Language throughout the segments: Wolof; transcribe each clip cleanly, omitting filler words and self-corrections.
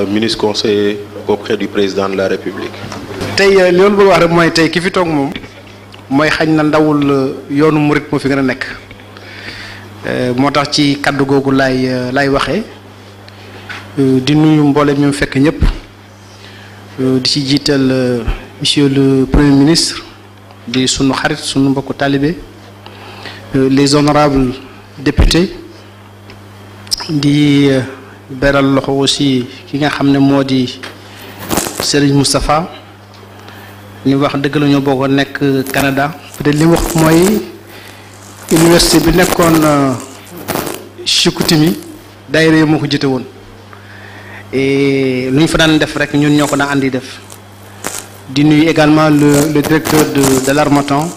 ministre conseiller auprès du président de la République. tey loolu bëgg wax rek mooy tey ki fi toog moom mooy xañ na ndawul yoonu murit moo fi gën a nekk moo tax ci kaddu googu lay waxee di nuyu mboolem ñu fekk ñëpp di ci jiital monsieur le premier ministre di sunu xarit sunu mbokku talibé les honorables députés di beral loxo aussi ki nga xam ne moo di Serigne Moustapha li wax dëgg la ñoo bokk nekk Canada peut-être li wax mooy université bi nekkoon Chicoutimi daayira yi moo ko jite woon et lu ñu fa daan def rek ñun ñoo ko daan andi def di nuyu également le directeur de l'Harmattan,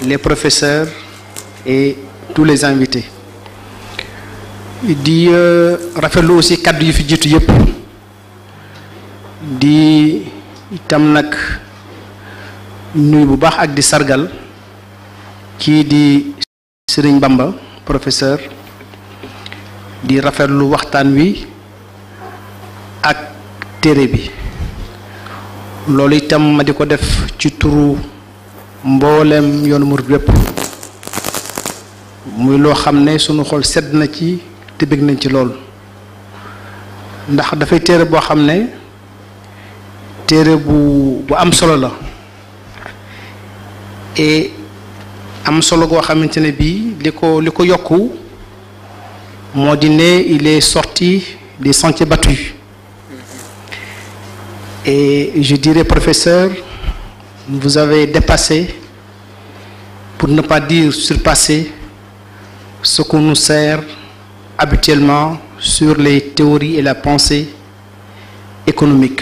les professeurs et tous les invités di rafetlu aussi kaddu yi fi jiitu yëpp di itam nag nuyu bu baax ak di sargal kii di Serigne Bamba professeur di rafetlu waxtaan wi ak téere bi loolu itam ma di ko def ci turu mboolem yoonu murid yépp muy loo xam ne sunu xol sedd na ci te bëgg nañ ci lool ndax dafay téere boo xam ne téere bu am solo la et am solo goo xamante ne bii li ko yokku moo di ne il est sorti des sentiers battus et je dirais professeur vous avez dépassé pour ne pas dire surpassé ce qu'on nous sert habituellement sur les théories et la pensée économique.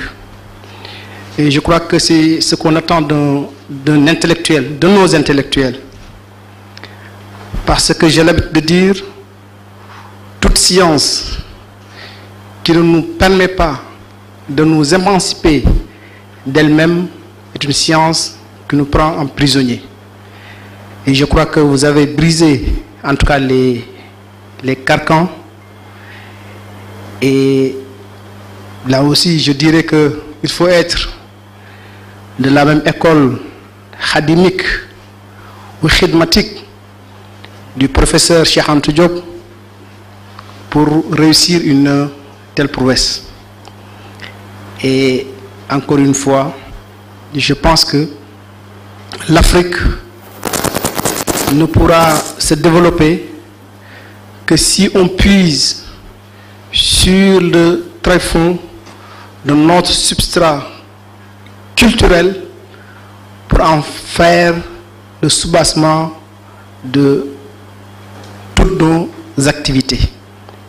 Et je crois que c'est ce qu'on attend d'un intellectuel, de nos intellectuels. Parce que j'ai l'habitude de dire, toute science qui ne nous permet pas de nous émanciper d'elle-même est une science qui nous prend en prisonniers. Et je crois que vous avez brisé, en tout cas, les carcans. Et là aussi, je dirais qu'il faut être de la même école khadimique ou khidmatique du professeur Cheikh Anta Diop pour réussir une telle prouesse. Et encore une fois, je pense que l'Afrique ne pourra se développer que si on puise sur le tréfonds de notre substrat culturel pour en faire le soubassement de toutes nos activités.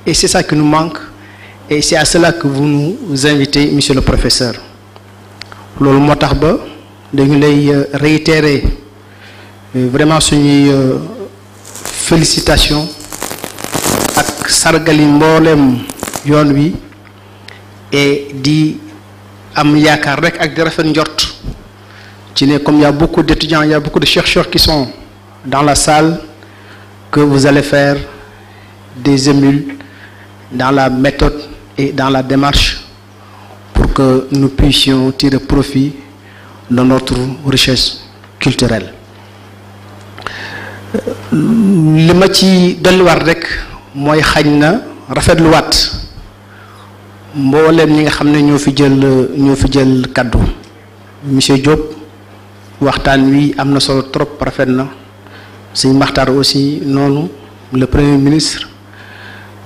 Et c'est ça qui nous manque et c'est à cela que vous nous invitez, monsieur le professeur. loolu moo tax ba dañu lay réitérer vraiment suñuy félicitations ak sargali mboolem yoon wi et di am yaakaar rek ak di rafet njort ci ne comme il y a beaucoup d'étudiants, il y a beaucoup de chercheurs qui sont dans la salle, que vous allez faire des émules dans la méthode et dans la démarche pour que nous puissions tirer profit de notre richesse culturelle. li ma ci dolliwaat rek mooy xañ na rafetluwaat mbooleem ñi nga xam ne ñoo fi jël kaddu monsieur Diop waxtaan wi am na solo trop rafet na Sëñ Maxtaar aussi noonu le premier ministre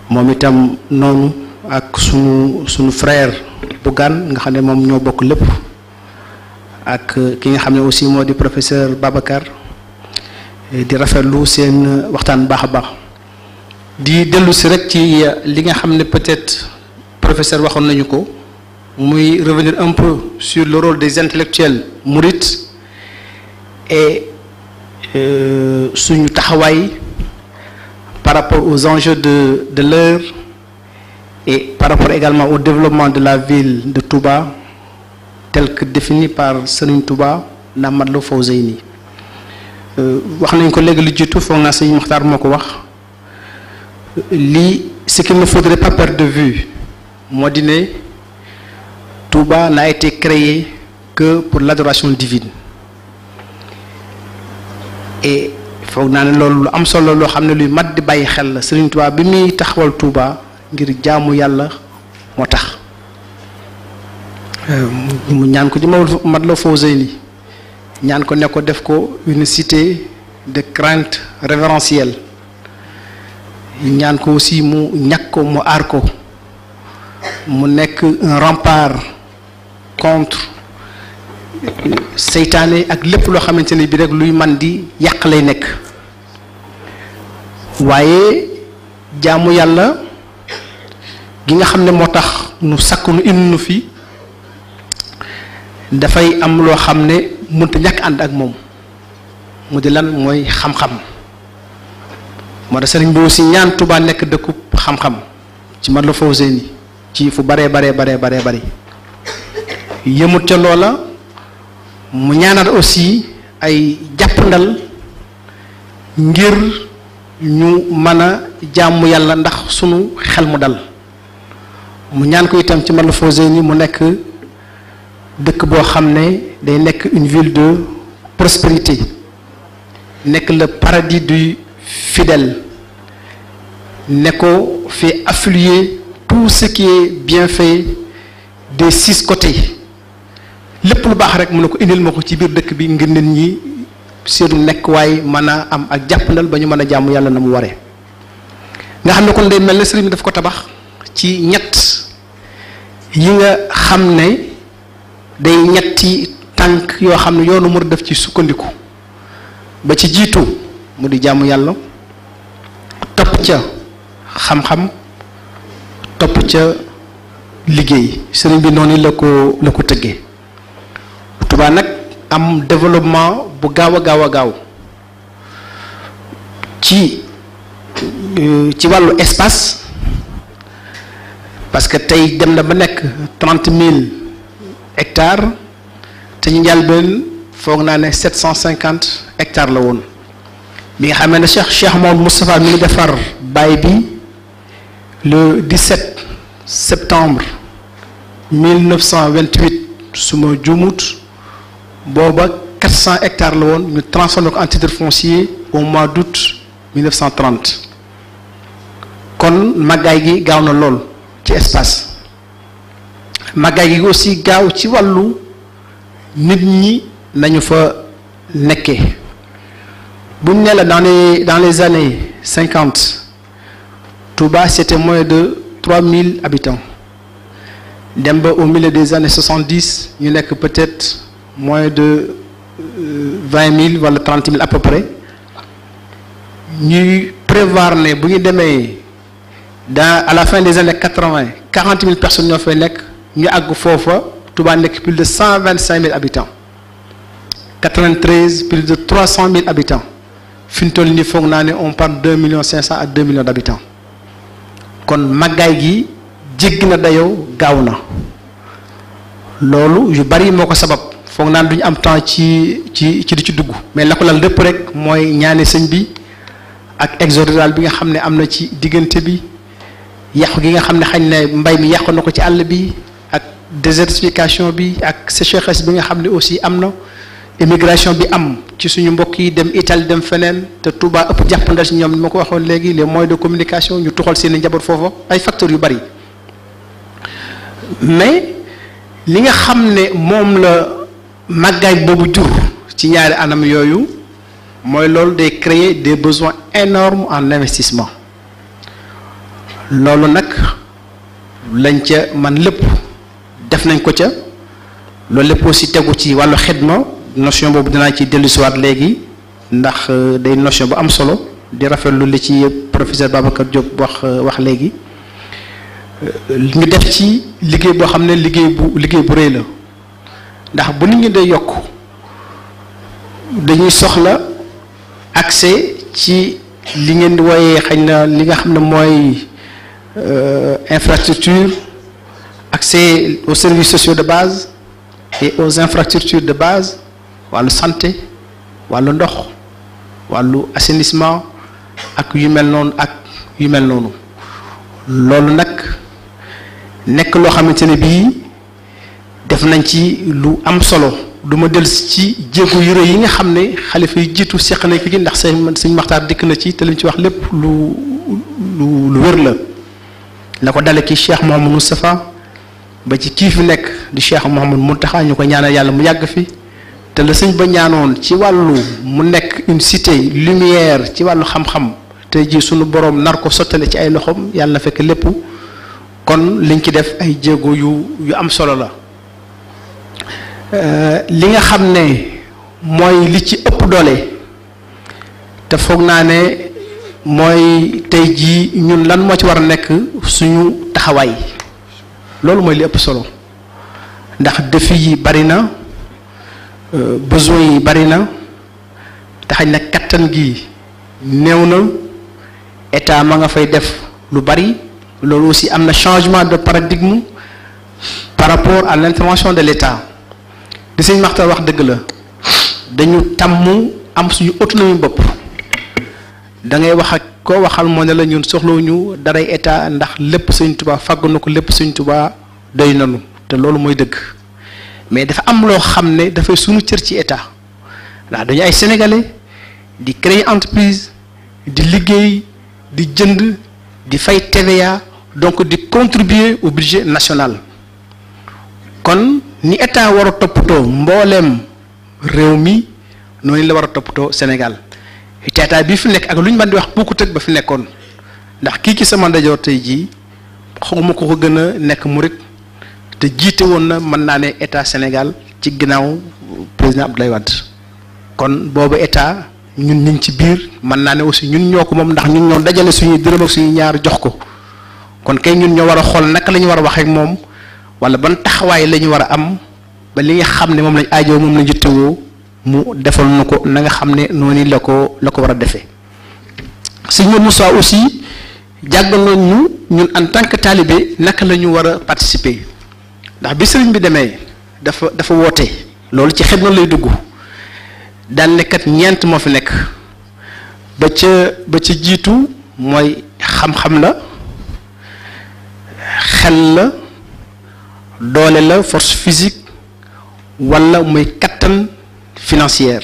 moom itam noonu ak sunu frère Bougane nga xam ne moom ñoo bokk lépp ak ki nga xam ne aussi moo di professeur Babacar di rafetlu seen waxtaan baax a baax di dellu si rek ci li nga xam ne peut-être professeur waxoon nañu ko muy revenir un peu sur le rôle des intellectuels mourides et suñu taxawaay par rapport aux enjeux de l'heure et par rapport également au développement de la ville de Touba tel que défini par Serigne Touba na Matlaboul Fawzayni wax nañ ko léegi lu jiitu foog naa Sëñ Maxtaar moo ko wax lii ce qu'il ne faudrait pas perdre de vue moo di ne Touba n'a été créé que pour l'adoration divine et foog naa ne loolu lu am solo loo xam ne luy mat di bàyyi xel la. Serigne Touba bi muy taxawal Touba ngir jaamu yàlla moo tax mu ñaan ko ci Matlabul Fawzayni ñaan ko ne ko def ko une cité de crainte révérentielle ñaan ko aussi mu ñàkk ko mu aar ko mu nekk un rempart contre seytaane ak lépp loo xamante ne bi rek luy man di yàq lay nekk. waaye jaamu yàlla gi nga xam ne moo tax nu sakk nu indi nu fi dafay am loo xam ne mënta ñàkk ànd ak moom mu di lan mooy xam-xam. moo tax sëriñ bi aussi ñaan Touba nekk dëkkub xam-xam ci Matlabul Fawzayni ci fu bare bari yëmut ca loola mu ñaanal aussi ay jàppandal ngir ñu mën a jaamu yàlla ndax sunu xel mu dal. mu ñaan ko itam ci Matlabul Fawzayni mu nekk dëkk boo xam ne day nekk une ville de prospérité nekk le paradis du fidèle ne ko fait affluer tout ce qui est bien fait des 6 côtés lépp lu baax rek mu ne ko indil ma ko ci biir dëkk bi ngir nit ñi seenu nekk waaye mën a am ak jàppandal ba ñu mën a jaamu yàlla na mu waree. nga xam ne kon day mel ne sëriñ bi daf ko tabax ci ñett yi nga xam ne day ñetti tànk yoo xam ne yoonu murid def ci sukkandiku ba ci jiitu mu di jaamu yàlla topp ca xam-xam topp ca liggéey. sëriñ bi noonu la ko tëggee. Touba nag am développement bu gaaw a gaaw ci wàllu espace parce que tey dem na ba nekk 30 000 hectares te ñu njëlbeen foog naa ne 750 hectares la woon. bi nga xamee ne Cheikh Mouhamadou Moustapha mi ngi defar baay bi le 17 septembre 1928 su ma juumut booba 400 hectares la woon ñu transformé ko en titre foncier au mois d'août 1930 kon màggaay gi gaaw na lool ci espace. màggaay gi aussi gaaw ci wàllu nit ñi nañu fa nekkee. bu ñu nee la dans les années 50 Touba c'était moins de 3000 habitants dem ba au milieu des années 70 ñu nekk peut-être moins de 20 000 wala 30 000 à peu près ñuy prévoir ne bu ñu demee à la fin des années 80 40 000 personnes ñoo fay nekk ñu àgg foofa Touba nekk plus de 125 000 habitants 93 plus de 300 000 habitants. fi mu toll nii foog naa ne on parle 2 500 000 à 2 millions d'habitants kon màggaay gi jéggi na dayoo gaaw na loolu yu bari moo ko sabab foog naa duñu am temps ci di ci dugg mais la ko lal lépp rek mooy ñaane sëñ bi ak exode rural bi nga xam ne am na ci diggante bi yàqu gi nga xam ne xañ ne mbay mi yàqu na ko ci àll bi ak désertification bi ak sécheresse bi nga xam ne aussi am na. immigration bi am ci suñu mbokk yi dem Italie dem feneen te Touba ëpp jàppandal ci ñoom ni ma ko waxoon léegi les moyens de communication ñu tuxal seen i njaboot foofa ay facteurs yu bari mais li nga xam ne moom la màggaay boobu jur ci ñaari anam yooyu mooy loolu day créer des besoins énormes en investissement loolu nag lañ ca man lépp def nañ ko ca loolu lépp aussi tegu ci wàllu xidma notion boobu dinaa ci dellusiwaat léegi ndax day notion bu am solo di rafetlu li ci professeur Babacar Diop wax léegi ñu def ci liggéey boo xam ne liggéey bu rëy la ndax bu nit ñi day yokk dañuy soxla accès ci li ngeen di wooyee xëy na li nga xam ne mooy infrastructure accès aux services sociaux de base et aux infrastructures de base wàllu santé wàllu ndox wàllu assainissement ak yu mel noonu loolu nag nekk loo xamante ne bii def nañ ci lu am solo du ma del ci jéego yu rëy yi nga xam ne xalifa yi jiitu seq nañ ko ci ndax sëñ Maxtaar dikk na ci te liñ ci wax lépp lu wér la ko dale ki Cheikh Mouhamadou Moustapha ba ci kii fi nekk di Cheikh Mouhamadou Mountakha ñu ko ñaanal yàlla mu yàgg fi te la sëñ ba ñaanoon ci wàllu mu nekk une cité lumière ci wàllu xam-xam te ji sunu borom nar ko sottale ci ay loxoom yàlla na fekk lépp kon liñ ci def ay jéego yu am solo la. li nga xam ne mooy li ci ëpp doole te foog naa ne mooy tey jii ñun lan moo ci war a nekk suñu taxawaay loolu mooy li ëpp solo ndax défi yi bari na besoin yi bari na taxañ na kattan gi néew na état ma nga fay def lu bari loolu aussi am na changement de paradigme par rapport à l'intervention de l'état di sëñ Maxtaar wax dëgg la dañu tàmm am suñu autonomie bopp da ngay wax ak koo waxal moo ne la ñun soxlawuñu daray état ndax lépp sëñ Tuubaa fàggu na ko lépp sëñ Tuubaa doy nanu te loolu mooy dëgg mais dafa am loo xam ne dafay suñu cër ci état ndax dañu ay sénégalais di créer entreprise di liggéey di jënd di fay TVA donc di contribuer au budget national kon ni état war a toppatoo mbooleem réew mi noonu la war a toppatoo Sénégal te état bii fi nekk ak lu ñu mën di wax bokkut ak ba fi nekkoon ndax kii ci sama ndajoor tey jii xawma ko ko gën a nekk murit te jiite woon na mën naa ne état Sénégal ci ginnaaw président Abdoulaye Wade kon boobu état ñun ñu ngi ci biir mën naa ne aussi ñun ñoo ko moom ndax ñun ñoo dajale suñuy dërëm ak suñuy ñaar jox ko kon kay ñun ñoo war a xool naka la ñu war a wax ak moom wala ban taxawaay la ñu war a am ba li nga xam ne moom lañ aajoo moom lañ jittewoo mu defal na ko na nga xam ne noonu la ko war a defee. sëñ Modou Moussa aussi jàngaloon ñu ñun en tant que talibé naka la ñu war a participer ndax bi sëriñ bi demee dafa woote loolu ci xidma lay dugg daan nekkat ñeent moo fi nekk ba ca jiitu mooy xam-xam la xel la doole la force physique wala muy kattan financière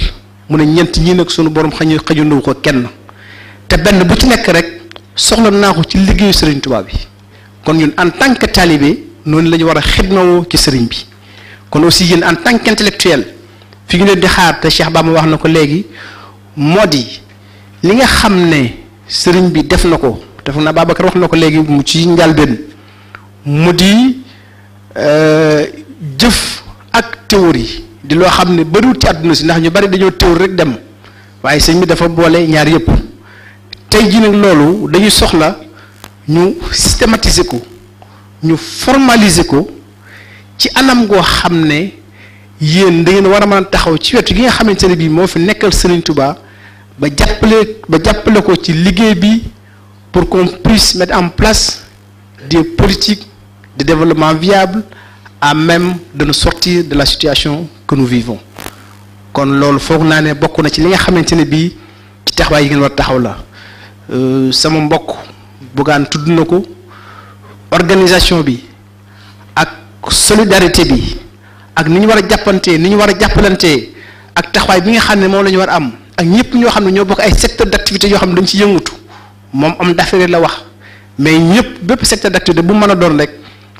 mu ne ñeent ñii nag sunu borom xajundu ko kenn te benn bu ci nekk rek soxla naa ko ci liggéeyu sëriñ Tuubaa bi kon ñun en tant que talibé noonu la ñu war a xidmawoo ci sëriñ bi kon aussi yéen en tant qu'intellectuel fi ñu leen di xaar te Cheikh Bamba wax na ko léegi moo di li nga xam ne sëriñ bi def na ko def na Babacar wax na ko léegi mu ci njalbeen mu di jëf ak théorie di loo xam ne bariwul ci àdduna si ndax ñu bari dañoo théorie rek dem waaye sëñ bi dafa boole ñaar yëpp tey jii nag loolu dañuy soxla ñu systématiser ko ñu formaliser ko ci anam goo xam ne yéen da ngeen war a mën a taxaw ci wetu gi nga xamante ne bii moo fi nekkal Serigne Touba ba jàppale ko ci liggéey bi pour qu'on puisse mettre en place des politiques de développement viable à même de nous sortir de la situation que nous vivons kon loolu foog naa ne bokk na ci li nga xamante ne bii ci taxawaay yi ngeen war a taxaw la sama mbokk Bougane tudd na ko organisation bi ak solidarité bi ak ni ñu war a jàppantee ni ñu war a jàppalantee ak taxawaay bi nga xam ne moom la ñu war a am ak ñëpp ñoo xam ne ñoo bokk ay secteur d'activité yoo xam ne dañ ci yëngatu moom am d'affaires la wax mais ñëpp bépp secteur d'activité bu mën a doon rek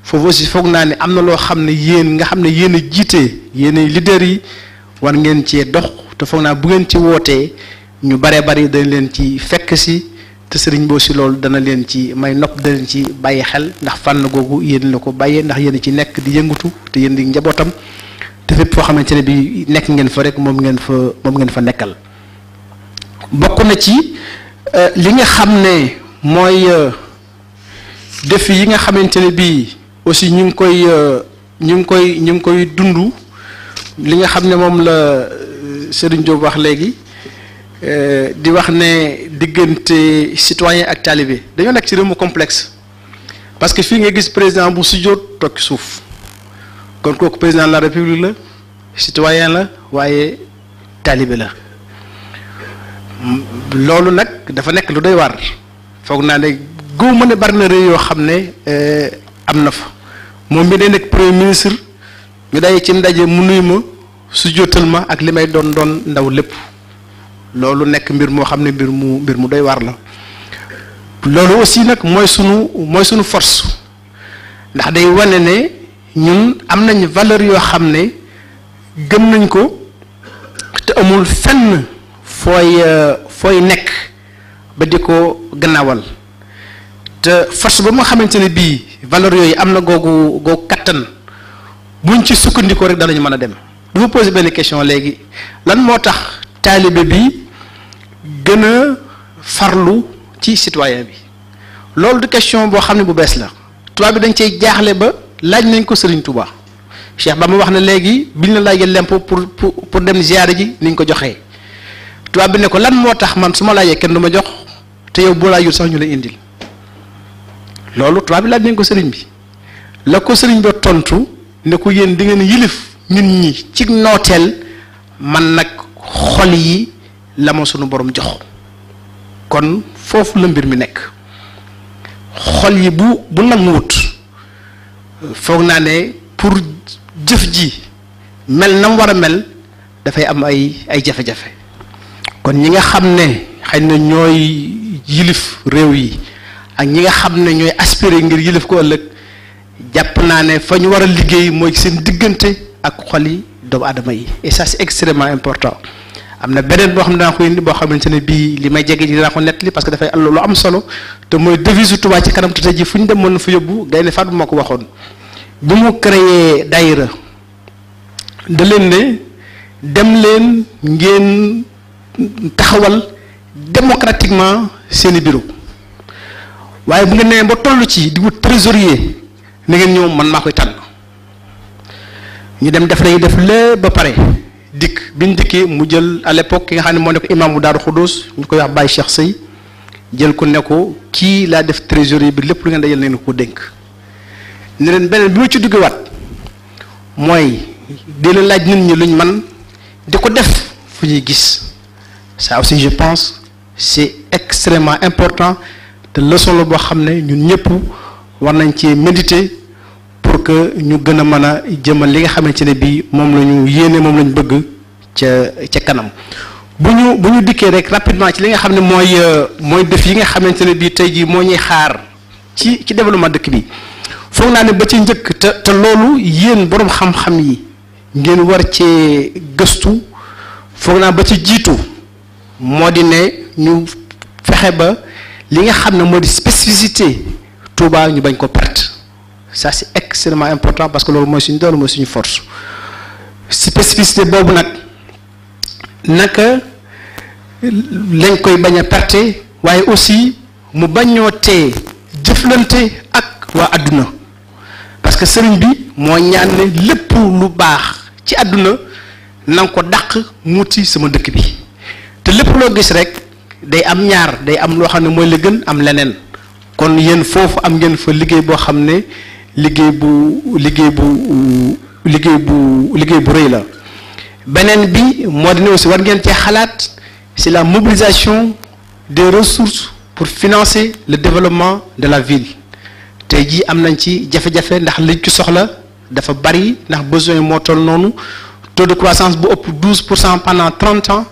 foofu aussi foog naa ne am na loo xam ne yéen nga xam ne yéen a jiite yéen a leader yi war ngeen cee dox te foog naa bu ngeen ci wootee ñu baree bari dañ leen ci fekk si te sëriñ boo si loolu dana leen ci may nopp dana leen ci bàyyi xel ndax fànn googu yéen la ko bàyyee ndax yéen ci nekk di yëngatu te yéen di njabootam te fépp foo xamante ne bi nekk ngeen fa rek moom ngeen fa nekkal bokk na ci li nga xam ne mooy défi yi nga xamante ne bii aussi ñu ngi koy dund li nga xam ne moom la Serigne Diop wax léegi di wax ne diggante citoyen ak talibé dañoo nekk ci réew mu complexe parce que fii nga gis président bu sujjóot toog ci suuf kon kooku président de la république la citoyen la waaye talibé la loolu nag dafa nekk lu doy waar foog naa ne góob ma ne bari na réew yoo xam ne am na fa moom mi day nekk premier ministre ñu day ci ndaje mu nuyu ma su jotal ma ak li may doon ndaw lépp loolu nekk mbir moo xam ne mbir mu doy war la. loolu aussi nag mooy sunu force ndax day wane ne ñun am nañ valeur yoo xam ne gëm nañ ko te amul fenn fooy nekk ba di ko gannaawal te force ba nga xamante ne bii valeur yooyu am na googu kattan buñ ci sukkandikoo rek danañu mën a dem. du ma poser benn question léegi lan moo tax taalibe bi gën a farlu ci citoyen bi loolu du question boo xam ne bu bees la tubaab bi dañ cey jaaxle ba laaj nañ ko Serigne Touba Cheikh ba ma wax ne léegi biñ la laajee lempo pour dem ziyaare ji niñ ko joxee tubaab bi ne ko lan moo tax man su ma laajee kenn du ma jox te yow boo laajul sax ñu la indil loolu tubaab bi laaj nañ ko Serigne bi la ko Serigne ba tontu ne ko yéen di ngeen yilif ñun ñi ci nooteel man nag xol yi la ma sunu borom jox kon foofu la mbir mi nekk xol yi bu nanguwut foog naa ne pour jëf ji mel na mu war a mel dafay am ay jafe-jafe kon ñi nga xam ne xëy na ñooy yilif réew yi ak ñi nga xam ne ñooy aspirer ngir yilif ko ëllëg jàpp naa ne fa ñu war a liggéey mooy seen diggante ak xol yi doomu aadama yi et ça c'est extrêmement important. am na beneen boo xam ne danaa ko indi boo xamante ne bii li may jege ji dinaa ko nettali parce que dafay lu am solo te mooy devise Touba ci kanam te tey jii fu ñu dem mën na fa yóbbu day ne Fatou moo ko waxoon bi mu créé daayira da leen ne dem leen ngeen taxawal démocratiquement seeni bureau waaye bu ngeen nee ba toll ci di wut trésorier na ngeen ñëw man maa koy tànn ñu dem def lay def lépp ba pare. dikk biñ dikkee mu jël à l'époque ki nga xam ne moo nekk imam bu Daaru Xudoos ñu koy wax Baye Cheikh Sey jël ko ne ko kii laa def trésorier bi lépp lu ngeen dajal nañ ko dénk ne leen beneen bi ma ci duggewaat mooy di leen laaj nit ñi luñ man di ko def fu ñuy gis ça aussi je pense c'est extrêmement important te leçon la boo xam ne ñun ñëpp war nañ ci méditer pour que ñu gën a mën a jëmal li nga xamante ne bii moom la ñu yéene moom la ñu bëgg ca kanam bu ñu dikkee rek rapidement ci li nga xam ne mooy def yi nga xamante ne bii tey jii moo ñuy xaar ci développement dëkk bi foog naa ne ba ci njëkk te loolu yéen boroom xam-xam yi ngeen war cee gëstu foog naa ba ci jiitu moo di ne ñu fexe ba li nga xam ne moo di spécificité Touba ñu bañ ko perte. Ça c'est extrêmement important parce que loolu mooy suñu doole mooy suñu force spécificité boobu nag naka lañ koy bañ a perte waaye aussi mu bañoo tee jëflante ak waa àdduna parce que sëriñ bi moo ñaan ne lépp lu baax ci àdduna na nga ko dàq muuti sama dëkk bi te lépp loo gis rek day am ñaar day am loo xam ne mooy la gën am leneen kon yéen foofu am ngeen fa liggéey boo xam ne liggéey bu rëy la beneen bi moo di ne aussi war ngeen cee xalaat c'est la mobilisation des ressources pour financer le développement de la ville tey jii am nañ ci jafe-jafe ndax liñ ci soxla dafa bari ndax besoin moo toll noonu taux de croissance bu ëpp 12% pendant 30 ans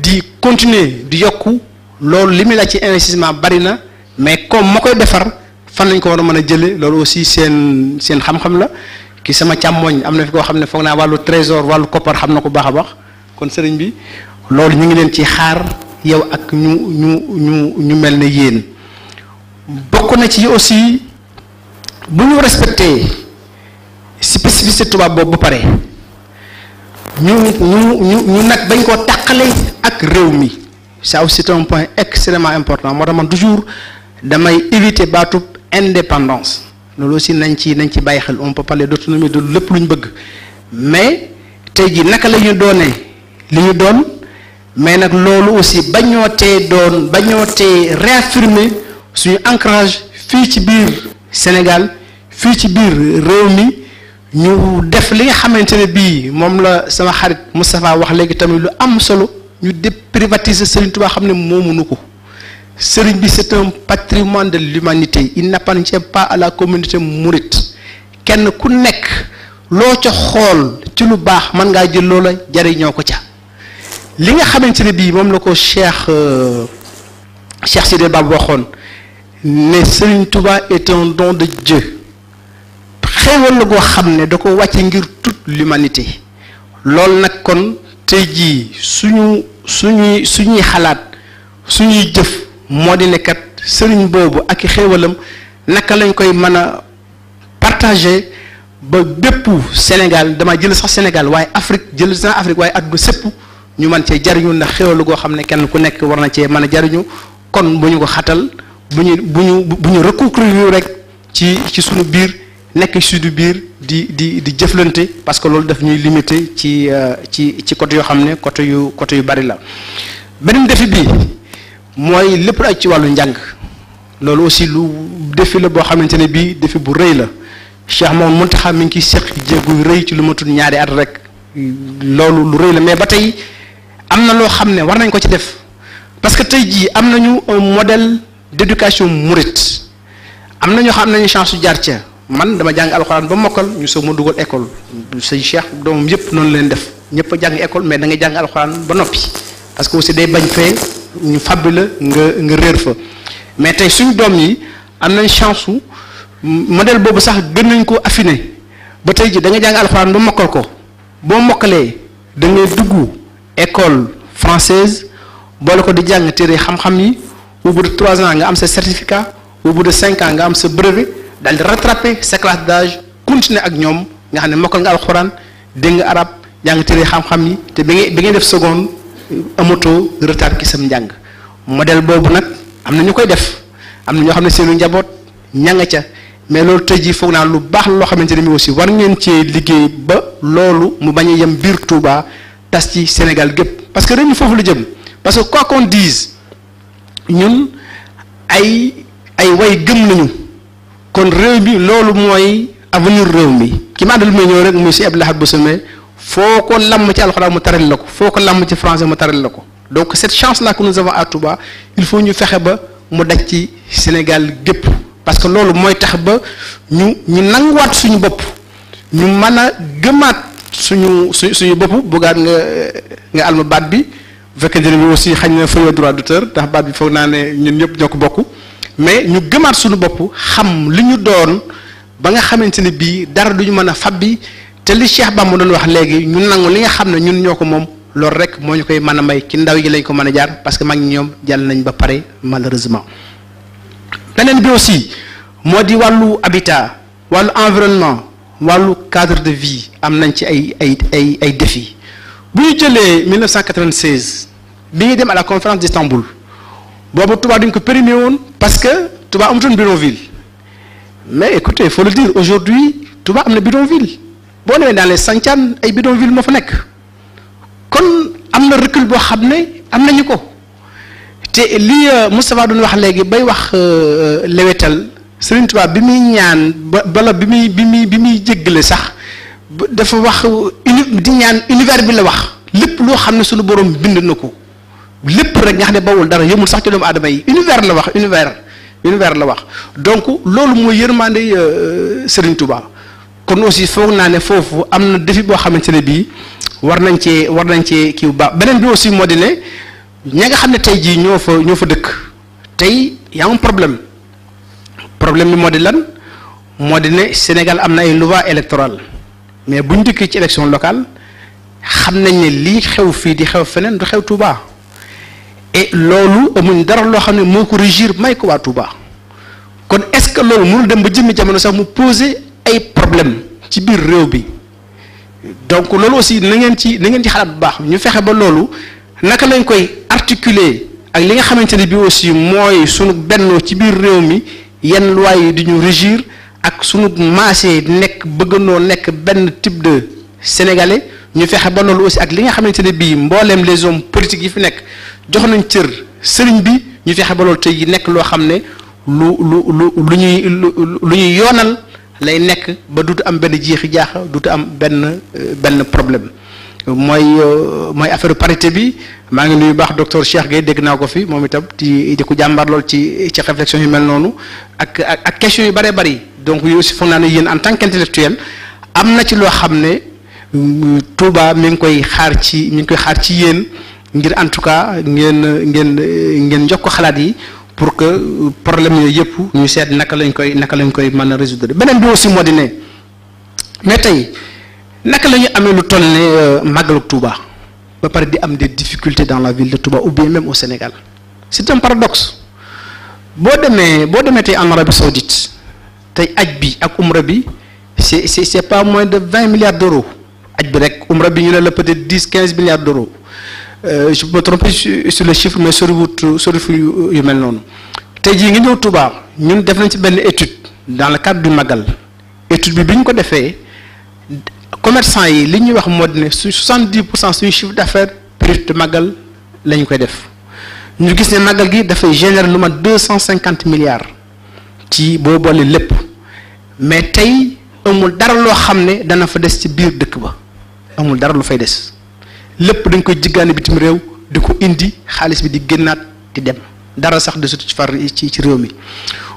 di continuer di yokku loolu li muy la ci investissement bari na mais comme ma koy defar fan lañ ko war a mën a jëlee loolu aussi seen xam-xam la ki sama càmmooñ am na fi koo xam ne foog naa wàllu trésor wàllu koppar xam na ko baax a baax kon sëriñ bi loolu ñu ngi leen ci xaar yow ak ñu mel ne yéen bokk na ci aussi bu ñu respecté spécificité tubaab boobu ba pare ñu nag bañ koo tàqale ak réew mi ça aussi c'est un point extrêmement important moo tax man toujours damay éviter baatu indépendance loolu aussi nañ ci bàyyi xel on peut parler d'autonomie de lépp lu ñu bëgg mais tey jii naka la ñu doonee li ñu doon mais nag loolu aussi bañoo tee réaffirmer suñu ancrage fii ci biir Sénégal fii ci biir réew mi ñu def li nga xamante ne bii moom la sama xarit Moustapha wax léegi tamit lu am solo ñu déprivatiser Serigne Touba xam ne moomuñu ko Serigne bi c'est un patrimoine de l'humanité il n'appartient pas à la communauté mouride kenn ku nekk loo ca xool ci lu baax mën ngaa jël loola jariñoo ko ca li nga xamante ne bii moom la ko Cheikh Sidé Baba waxoon ne Serigne Touba est un don de Dieu xéewal la goo xam ne da ko wàcce ngir toute l'humanité loolu nag kon tey jii suñuy xalaat suñuy jëf moo di ne kat sëriñ boobu ak i xéewalam naka lañ koy mën a partager ba bépp Sénégal dama jël sax Sénégal waaye Afrique jël sax Afrique waaye àdduna sépp ñu mën cee jariñu ndax xéewal goo xam ne kenn ku nekk war na cee mën a jariñu kon bu ñu ko xatal bu ñu recourir rek ci suñu biir nekk ci suñu biir di jëflante parce que loolu daf ñuy limité ci côté yoo xam ne côté yu bari la beneen défi bi mooy lépp lu aj ci wàllu njàng loolu aussi lu défi la boo xamante ne bii défi bu rëy la Cheikh Mouhamadou Mountakha mi ngi ciy seq jéegu rëy ci lu matul ñaari at rek loolu lu rëy la mais ba tey am na loo xam ne war nañ ko ci def parce que tey jii am nañu un modèle d'éducation mouride am na ñoo xam nañu chance su jaar ca man dama jàng alxuraan ba mokkal ñu soog ma dugal école sëñ Cheikh doomam yëpp noonu leen def ñëpp a jàng école mais da ngay jàng alxuraan ba noppi parce que aussi day bañ fee ñu fàbbi la nga réer fa mais tey suñu doom yi am nañ chance su modèle boobu sax gën nañ ko affiner ba tey ji da nga jàng alxuraan ba mokkal ko boo mokkalee da ngay dugg école française boole ko di jàng téere xam-xam yi au bout de 3 ans nga am sa certificat au bout de 5 ans nga am sa brevet daal di rattraper sa classe d'âge continuer ak ñoom nga xam ne mokkal nga alxuraan dégg nga arab jàng téere xam-xam yi te bi ngay def seconde amatoo retard ki sam njàng modèle boobu nag am na ñu koy def am na ñoo xam ne seenu njaboot ñanga ca mais loolu tey jii foog naa lu baax loo xamante ne mi aussi war ngeen cee liggéey ba loolu mu bañ a yem biir Touba tas ci Sénégal gépp parce que réew foofu la jëm parce que quoi qu'on dise ñun ay way gëm nañu kon réew mi loolu mooy avenir réew mi ki ma àndal may ñëw rek muy si Abdou Lahad Boussomé foo ko lamm ci alxuraan mu taral la ko foo ko lamm ci français mu taral la ko donc cette chance là que nous avons à Touba il faut ñu fexe ba mu daj ci Sénégal gépp parce que loolu mooy tax ba ñu nanguwaat suñu bopp ñu mën a gëmaat suñu bopp bëggaat nga alma baat bi bu fekkente ne bi aussi xañ na feuille droit d'auteur ndax baat bi foog naa ne ñun ñëpp ñoo ko bokk mais ñu gëmaat suñu bopp xam li ñu doon ba nga xamante ne bii dara duñu mën a fabbi te li Cheikh Bamba doon wax léegi ñu nangu li nga xam ne ñun ñoo ko moom loolu rek moo ñu koy mën a may ci ndaw yi lañ ko mën a jaar parce que mag ñi ñoom jàll nañ ba pare malheureusement beneen bi aussi moo di wàllu habitat wàllu environnement wàllu cadre de vie am nañ ci ay défis bu ñu jëlee 1996 bi ñuy dem à la conférence d'Istanbul boobu Touba duñ ko périmé woon parce que Touba amutoon bidonville mais écoutez il faut le dire aujourd'hui Touba am na bidonville boo demee dans les Santhiane ay bidonville moo fa nekk kon am na recul boo xam ne am nañu ko te li Moustapha doon wax léegi bay wax lewetal Serigne Touba bi muy ñaan bala bi muy jéggale sax dafa wax di ñaan univers bi la wax lépp loo xam ne suñu borom bind na ko lépp rek nga xam ne bawul dara yëmul sax ci doomu aadama yi univers la wax univers la wax donc loolu mooy yërmande Serigne Touba kon aussi foog naa ne foofu am na défi boo xamante ne bii war nañ cee kii bu baax beneen bi aussi moo di ne ña nga xam ne tey jii ñoo fa dëkk tey y a un problème bi moo di lan moo di ne Sénégal am na ay loi électorale mais bu ñu dikkee ci élection locale xam nañ ne lii xew fii di xew feneen du xew Touba et loolu amuñ dara loo xam ne moo ko régir may ko waa Touba kon est-ce que loolu mënul dem ba jëmmi jamono sax mu poser ay problème ci biir réew bi donc loolu aussi na ngeen ci xalaat bu baax ñu fexe ba loolu naka lañ koy articuler ak li nga xamante ne bi aussi mooy sunu bennoo ci biir réew mi yenn loi yi di ñu régir ak sunu maasee nekk bëggandoo nekk benn type de sénégalais ñu fexe ba loolu aussi ak li nga xamante ne bii mbooleem les hommes politiques yi fi nekk jox nañ cër sëriñ bi ñu fexe ba loolu tey yi nekk loo xam ne lu ñuy yoonal lay nekk ba dutu am benn jeexi jaaxa dutu am benn problème mooy affaire parité bi maa ngi nuyu baax docteur Cheikh Gueye dégg naa ko fi moom itam di ko jàmbar lool ci réflexion yu mel noonu ak question yu bëree bëri donc yooyu aussi foog naa ne yéen en tant qu'intellectuel am na ci loo xam ne Touba mi ngi koy xaar ci yéen ngir en tout cas ngeen jox ko xalaat yi pour que problème yooyu yëpp ñu seet naka lañ koy mën a résoudre. beneen bi aussi moo di ne mais tey naka la ñu amee lu toll ne màggalu Touba ba pare di am des difficultés dans la ville de Touba ou bien même au Sénégal c'est un paradoxe. boo demee tey en Arabie Saoudite tey aj bi ak umra bi c'est pas moins de 20 milliards d'euros aj bi rek umra bi ñu ne la peut-être 10-15 milliards d'euros je me trompe sur le chiffre mais soriwut yu mel noonu tey jii ngi ñëw Touba ñun def nañ ci benn étude dans le cadre du Magal étude bi ñu ko defee commerçant yi li ñuy wax moo di ne su 70% suñu chiffre d'affaires période de Magal la ñu koy def. ñu gis ne màggal gi dafay générer lu mat 250 milliards ci boo boole lépp mais tey amul dara loo xam ne dana fa des ci biir dëkk ba amul dara lu fay des lépp dañ koy jiggaane bitim réew di ko indi xaalis bi di génnaat di dem dara sax de surtout ci far ci réew mi.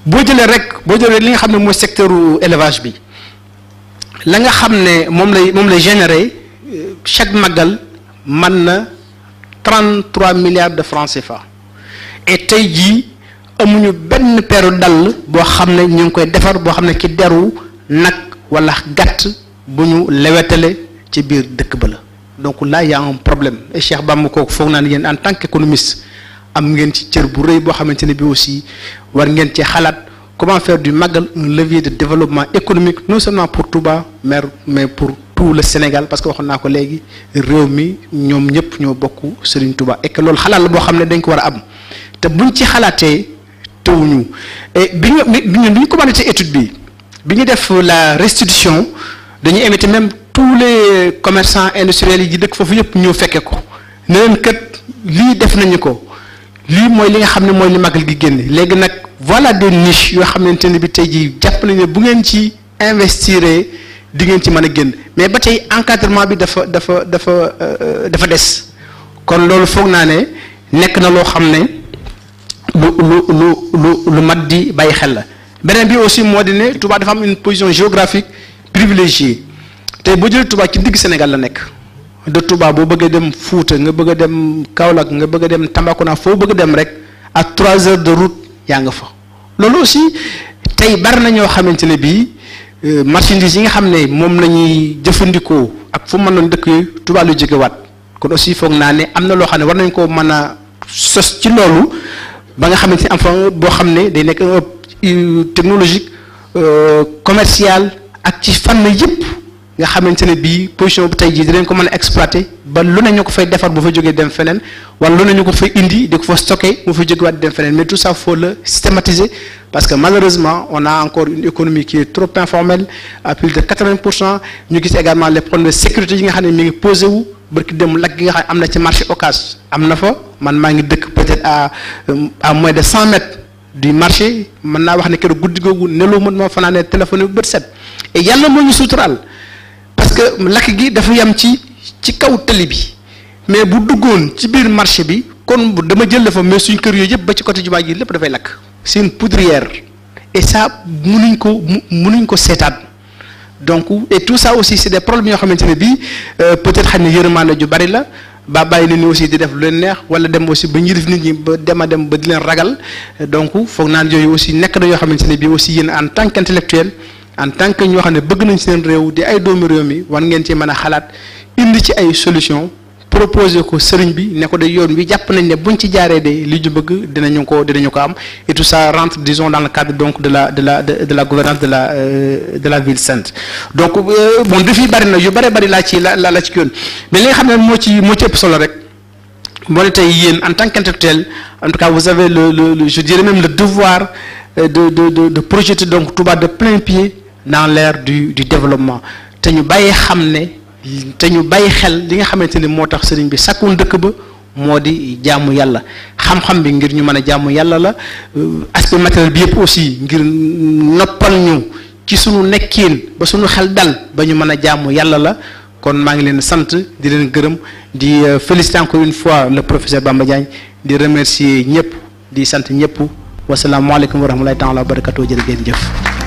boo jëlee li nga xam ne mooy secteur élevage bi la nga xam ne moom lay générer chaque màggal mën na 33 milliards de francs CFA. et tey jii amuñu benn peeru dàll boo xam ne ñu ngi koy defar boo xam ne ki deru nag wala gàtt bu ñu lewetale ci biir dëkk ba la donc là y a un problème et Cheikh Bamba kooku foog naa ne yéen en tant qu'économiste am ngeen ci cër bu rëy boo xamante ne bi aussi war ngeen ci xalaat comment faire du Magal un levier de développement économique non seulement pour Touba mais pour tout le Sénégal parce que waxoon naa ko léegi réew mi ñoom ñëpp ñoo bokk Serigne Touba et que loolu xalaat la boo xam ne dañ ko war a am. te buñ ci xalaatee tewuñu et bi ñu commencé étude bi ñu def la restitution dañuy invité même tous les commerçants industriels yi dëkk foofu yëpp ñëw fekke ko ne leen kat lii def nañu ko lii mooy li nga xam ne mooy li Magal gi génne léegi nag voilà des niches yoo xamante ne bi tey jii jàpp nañu ne bu ngeen ci investir di ngeen ci mën a génn mais ba tey encadrement bi dafa des kon loolu foog naa ne nekk na loo xam ne lu mat di bàyyi xel la. beneen bi aussi moo di ne Touba dafa am une position géographique privilégiée tey boo jëlee Touba ci digg Sénégal la nekk de Touba boo bëggee dem Fouta nga bëgg a dem Kaolack nga bëgg a dem Tambacounda foo bëgg a dem rek à 3 heures de route yaa nga fa. loolu aussi tey bari na ñoo xamante ne bii marchandises yi nga xam ne moom la ñuy jëfandikoo ak fu mu mënoon dëkk yooyu Touba lu jógewaat kon aussi foog naa ne am na loo xam ne war nañ koo mën a sos ci loolu. ba nga xamante ne am fa boo xam ne day nekk technologique commercial ak ci fànn yëpp nga xamante ne bii position bu tey jii dinañ ko mën a exploiter ba lu ne ñu ko fay defar bu fa jógee dem feneen wala lu ne ñu ko fay indi di ko fa stocker mu fa jógewaat dem feneen mais tout ça faut le systématiser parce que malheureusement on a encore une économie qui est trop informelle à plus de 80% ñu gis également les problèmes de sécurité yi nga xam ne mi ngi posé wu. barki dem lakk gi nga xam am na ci marché Ocass am na fa man maa ngi dëkk peut-être à moins de 100 mètres du marché mën naa wax ne keroog guddi googu neloo mën ma fanaane téléphone bu bët set et yàlla moo ñu suturaal parce que lakk gi dafa yam ci kaw tali bi mais bu duggoon ci biir marché bi kon dama jël dafa mais suñ kër yooyu yëpp ba ci côté jumaa ji lépp dafay lakk c'est une poudrière et ça mënuñ ko seetaan. donc et tout ça aussi c'est des problèmes yoo xamante ne bii peut-être xam ne yërmande ju bari la ba bàyyi nit ñi aussi di def lu leen neex wala dem aussi ba ñirif nit ñi ba dem ba di leen ragal donc foog naan yooyu aussi nekk na yoo xamante ne bii aussi yéen en tant qu'intellectuel en tant que ñoo xam ne bëgg nañ seen réew di ay doomu réew mi war ngeen ci mën a xalaat indi ci ay solution proposé ko sëriñ bi ne ko de yoon wi jàpp nañ ne buñ ci jaaree de li ñu bëgg dinañu ko am et tout ça rentre disons dans le cadre donc de la gouvernance de la ville sainte donc bon defi bari na yu bari laa ci yoon mais li nga xam ne moo ci ëpp solo rek moo ne tey yéen en tant qu'intellectuel en tout cas vous avez le je dirais même le devoir de projeter donc Touba de plein pied dans l'ère du développement te ñu bàyyi xel li nga xamante ni moo tax sëriñ bi sàkkoon dëkk ba moo di jaamu yàlla xam-xam bi ngir ñu mën a jaamu yàlla la aspect matériel bi yëpp aussi ngir noppal ñu ci sunu nekkiin ba sunu xel dal ba ñu mën a jaamu yàlla la kon maa ngi leen sant di leen gërëm di féliciter encore une fois le professeur Bamba Diagne di remercier ñëpp di sant ñëpp wasalaamualeykum wa rahmatulahi taala wa barakatuh jërë ngeen jëf